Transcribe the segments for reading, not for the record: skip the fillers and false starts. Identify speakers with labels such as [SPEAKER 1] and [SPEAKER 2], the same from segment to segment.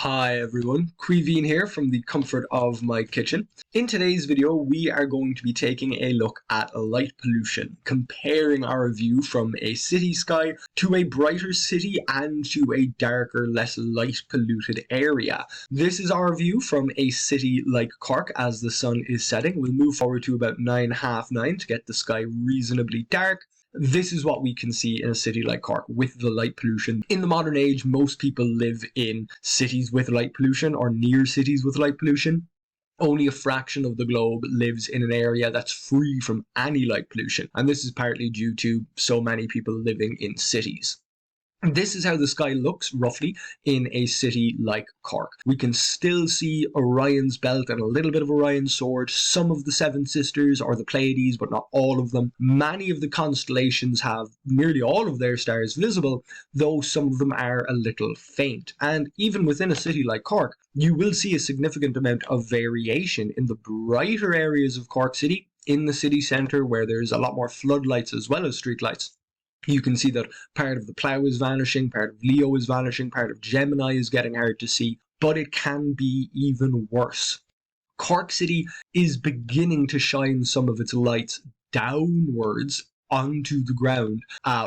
[SPEAKER 1] Hi everyone, Creeveen here from the comfort of my kitchen. In today's video, we are going to be taking a look at light pollution, comparing our view from a city sky to a brighter city and to a darker, less light polluted area. This is our view from a city like Cork as the sun is setting. We'll move forward to about 9, half 9 to get the sky reasonably dark. This is what we can see in a city like Cork with the light pollution. In the modern age, most people live in cities with light pollution or near cities with light pollution. Only a fraction of the globe lives in an area that's free from any light pollution. And this is partly due to so many people living in cities. This is how the sky looks, roughly, in a city like Cork. We can still see Orion's belt and a little bit of Orion's sword, some of the Seven Sisters or the Pleiades, but not all of them. Many of the constellations have nearly all of their stars visible, though some of them are a little faint. And even within a city like Cork, you will see a significant amount of variation in the brighter areas of Cork City, in the city centre where there's a lot more floodlights as well as streetlights. You can see that part of the Plough is vanishing, part of Leo is vanishing, part of Gemini is getting hard to see, but it can be even worse. Cork City is beginning to shine some of its lights downwards onto the ground,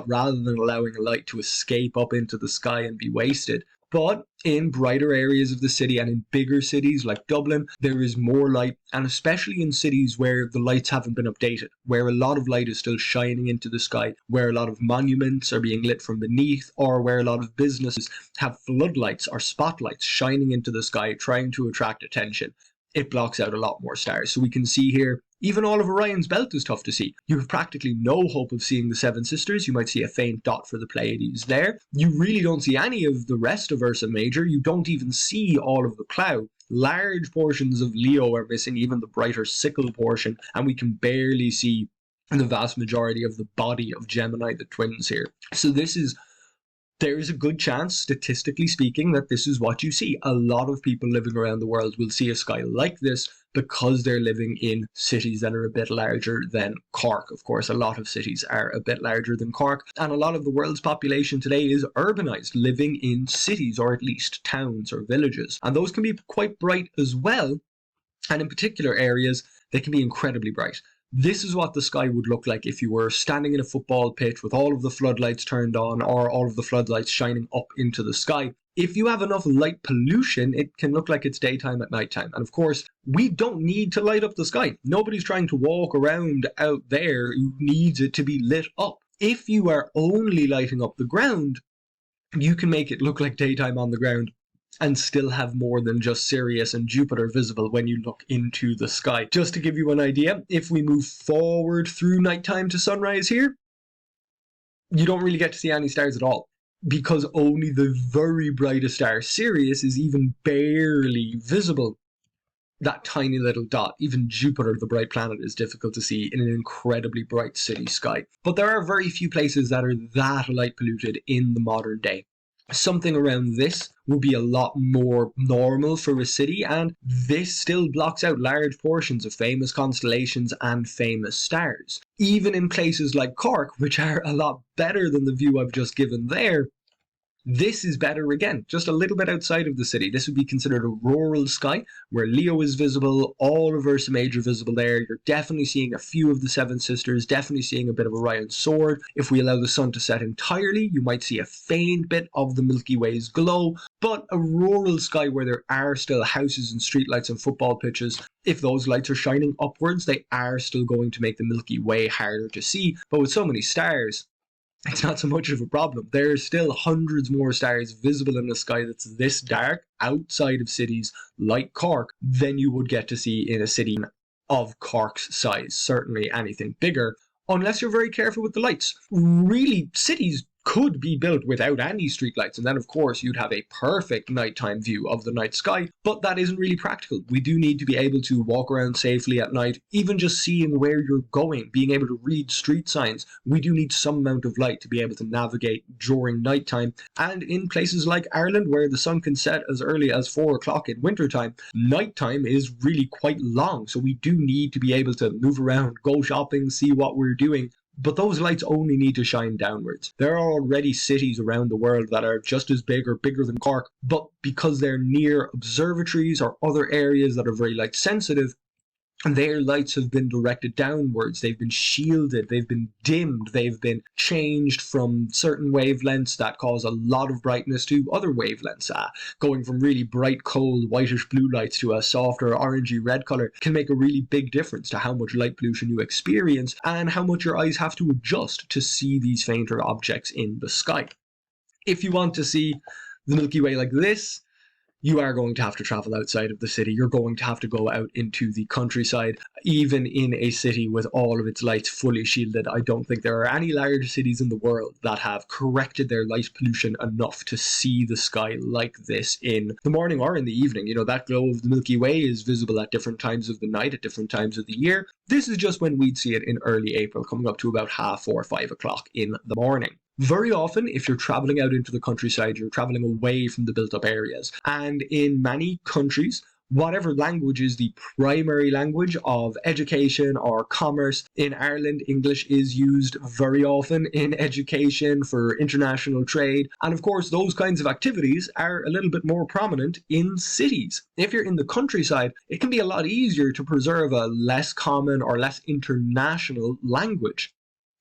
[SPEAKER 1] rather than allowing a light to escape up into the sky and be wasted. But in brighter areas of the city and in bigger cities like Dublin, there is more light, and especially in cities where the lights haven't been updated, where a lot of light is still shining into the sky, where a lot of monuments are being lit from beneath, or where a lot of businesses have floodlights or spotlights shining into the sky trying to attract attention. It blocks out a lot more stars. So we can see here, even all of Orion's belt is tough to see. You have practically no hope of seeing the Seven Sisters. You might see a faint dot for the Pleiades there. You really don't see any of the rest of Ursa Major. You don't even see all of the Plough. Large portions of Leo are missing, even the brighter sickle portion, and we can barely see the vast majority of the body of Gemini, the twins here. So there is a good chance, statistically speaking, that this is what you see. A lot of people living around the world will see a sky like this because they're living in cities that are a bit larger than Cork. Of course, a lot of cities are a bit larger than Cork, and a lot of the world's population today is urbanized, living in cities, or at least towns or villages. And those can be quite bright as well, and in particular areas, they can be incredibly bright. This is what the sky would look like if you were standing in a football pitch with all of the floodlights turned on or all of the floodlights shining up into the sky. If you have enough light pollution, it can look like it's daytime at nighttime. And of course, we don't need to light up the sky. Nobody's trying to walk around out there who needs it to be lit up. If you are only lighting up the ground, you can make it look like daytime on the ground and still have more than just Sirius and Jupiter visible when you look into the sky. Just to give you an idea, if we move forward through nighttime to sunrise here, you don't really get to see any stars at all, because only the very brightest star, Sirius, is even barely visible. That tiny little dot, even Jupiter, the bright planet, is difficult to see in an incredibly bright city sky. But there are very few places that are that light polluted in the modern day. Something around this will be a lot more normal for a city, and this still blocks out large portions of famous constellations and famous stars. Even in places like Cork, which are a lot better than the view I've just given there, this is better again, just a little bit outside of the city. This would be considered a rural sky, where Leo is visible, all of Ursa Major visible there. You're definitely seeing a few of the Seven Sisters, definitely seeing a bit of Orion's sword. If we allow the sun to set entirely, you might see a faint bit of the Milky Way's glow, but a rural sky where there are still houses and streetlights and football pitches, if those lights are shining upwards, they are still going to make the Milky Way harder to see. But with so many stars, it's not so much of a problem. There are still hundreds more stars visible in the sky that's this dark outside of cities like Cork than you would get to see in a city of Cork's size. Certainly anything bigger, unless you're very careful with the lights. Really, cities could be built without any streetlights, and then of course you'd have a perfect nighttime view of the night sky, but that isn't really practical. We do need to be able to walk around safely at night, even just seeing where you're going, being able to read street signs. We do need some amount of light to be able to navigate during nighttime, and in places like Ireland, where the sun can set as early as 4 o'clock in wintertime, nighttime is really quite long, so we do need to be able to move around, go shopping, see what we're doing But those lights only need to shine downwards. There are already cities around the world that are just as big or bigger than Cork, but because they're near observatories or other areas that are very light sensitive, their lights have been directed downwards, they've been shielded, they've been dimmed, they've been changed from certain wavelengths that cause a lot of brightness to other wavelengths. Going from really bright, cold, whitish blue lights to a softer, orangey red color can make a really big difference to how much light pollution you experience and how much your eyes have to adjust to see these fainter objects in the sky. If you want to see the Milky Way like this, you are going to have to travel outside of the city. You're going to have to go out into the countryside. Even in a city with all of its lights fully shielded, I don't think there are any large cities in the world that have corrected their light pollution enough to see the sky like this in the morning or in the evening. You know, that glow of the Milky Way is visible at different times of the night, at different times of the year. This is just when we'd see it in early April, coming up to about 4:30 or 5 o'clock in the morning. Very often, if you're traveling out into the countryside, you're traveling away from the built-up areas. And in many countries, whatever language is the primary language of education or commerce, in Ireland, English is used very often in education for international trade. And of course, those kinds of activities are a little bit more prominent in cities. If you're in the countryside, it can be a lot easier to preserve a less common or less international language.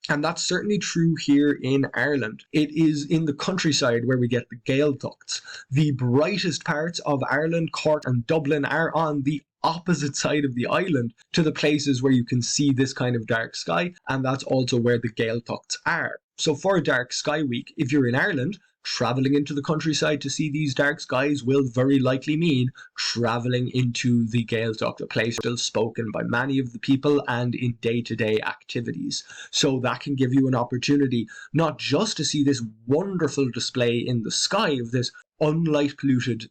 [SPEAKER 1] And that's certainly true here in Ireland. It is in the countryside where we get the Gaeltachts. The brightest parts of Ireland, Cork and Dublin, are on the opposite side of the island to the places where you can see this kind of dark sky, and that's also where the Gaeltachts are. So for Dark Sky Week, if you're in Ireland, travelling into the countryside to see these dark skies will very likely mean travelling into the Gaeltacht, a place still spoken by many of the people and in day-to-day activities. So that can give you an opportunity not just to see this wonderful display in the sky of this unlight polluted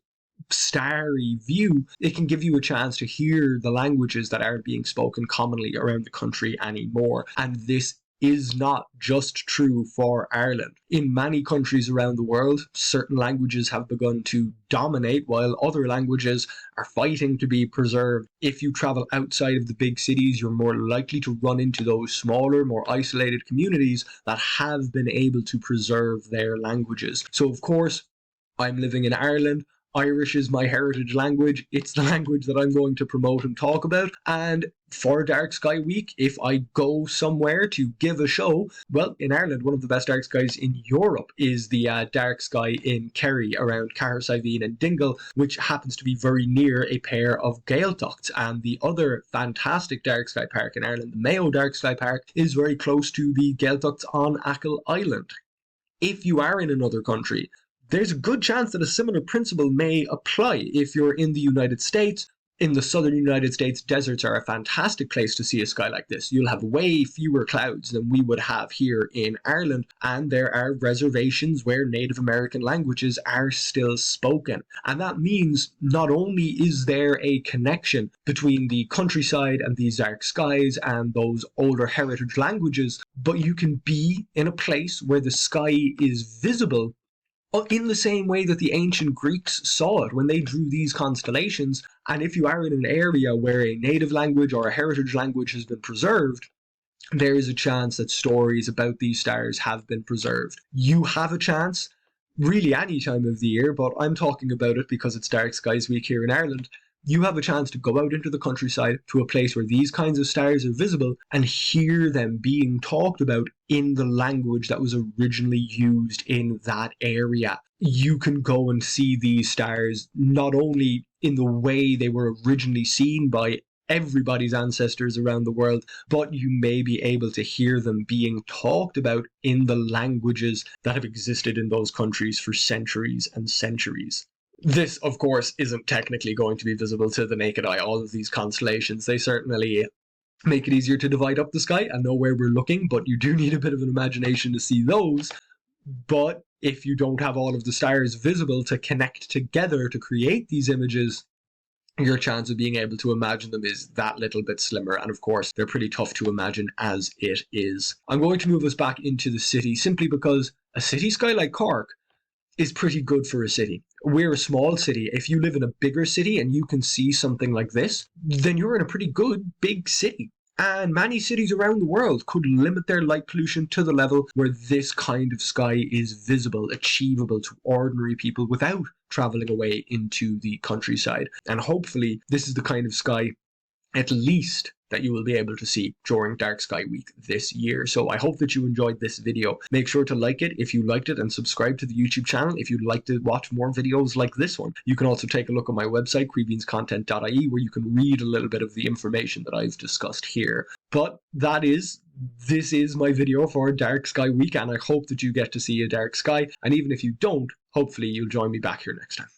[SPEAKER 1] starry view, it can give you a chance to hear the languages that aren't being spoken commonly around the country anymore. And this is not just true for Ireland. In many countries around the world, certain languages have begun to dominate while other languages are fighting to be preserved. If you travel outside of the big cities, you're more likely to run into those smaller, more isolated communities that have been able to preserve their languages. So of course, I'm living in Ireland. Irish is my heritage language. It's the language that I'm going to promote and talk about. And for Dark Sky Week, if I go somewhere to give a show, well, in Ireland, one of the best dark skies in Europe is the dark sky in Kerry around Cahersiveen and Dingle, which happens to be very near a pair of Gaeltachts. And the other fantastic dark sky park in Ireland, the Mayo Dark Sky Park, is very close to the Gaeltachts on Achill Island. If you are in another country, there's a good chance that a similar principle may apply. If you're in the United States, in the southern United States, deserts are a fantastic place to see a sky like this. You'll have way fewer clouds than we would have here in Ireland, and there are reservations where Native American languages are still spoken. And that means not only is there a connection between the countryside and these dark skies and those older heritage languages, but you can be in a place where the sky is visible in the same way that the ancient Greeks saw it when they drew these constellations. And if you are in an area where a native language or a heritage language has been preserved, there is a chance that stories about these stars have been preserved. You have a chance, really any time of the year, but I'm talking about it because it's Dark Skies Week here in Ireland. You have a chance to go out into the countryside to a place where these kinds of stars are visible and hear them being talked about in the language that was originally used in that area. You can go and see these stars not only in the way they were originally seen by everybody's ancestors around the world, but you may be able to hear them being talked about in the languages that have existed in those countries for centuries and centuries. This, of course, isn't technically going to be visible to the naked eye. All of these constellations, they certainly make it easier to divide up the sky and know where we're looking, but you do need a bit of an imagination to see those. But if you don't have all of the stars visible to connect together to create these images, your chance of being able to imagine them is that little bit slimmer. And of course, they're pretty tough to imagine as it is. I'm going to move us back into the city simply because a city sky like Cork is pretty good for a city. We're a small city. If you live in a bigger city and you can see something like this, then you're in a pretty good big city. And many cities around the world could limit their light pollution to the level where this kind of sky is visible, achievable to ordinary people without traveling away into the countryside. And hopefully, this is the kind of sky, at least, that you will be able to see during Dark Sky Week this year. So I hope that you enjoyed this video. Make sure to like it if you liked it, and subscribe to the YouTube channel if you'd like to watch more videos like this one. You can also take a look at my website, creevinscontent.ie, where you can read a little bit of the information that I've discussed here. But this is my video for Dark Sky Week, and I hope that you get to see a dark sky. And even if you don't, hopefully you'll join me back here next time.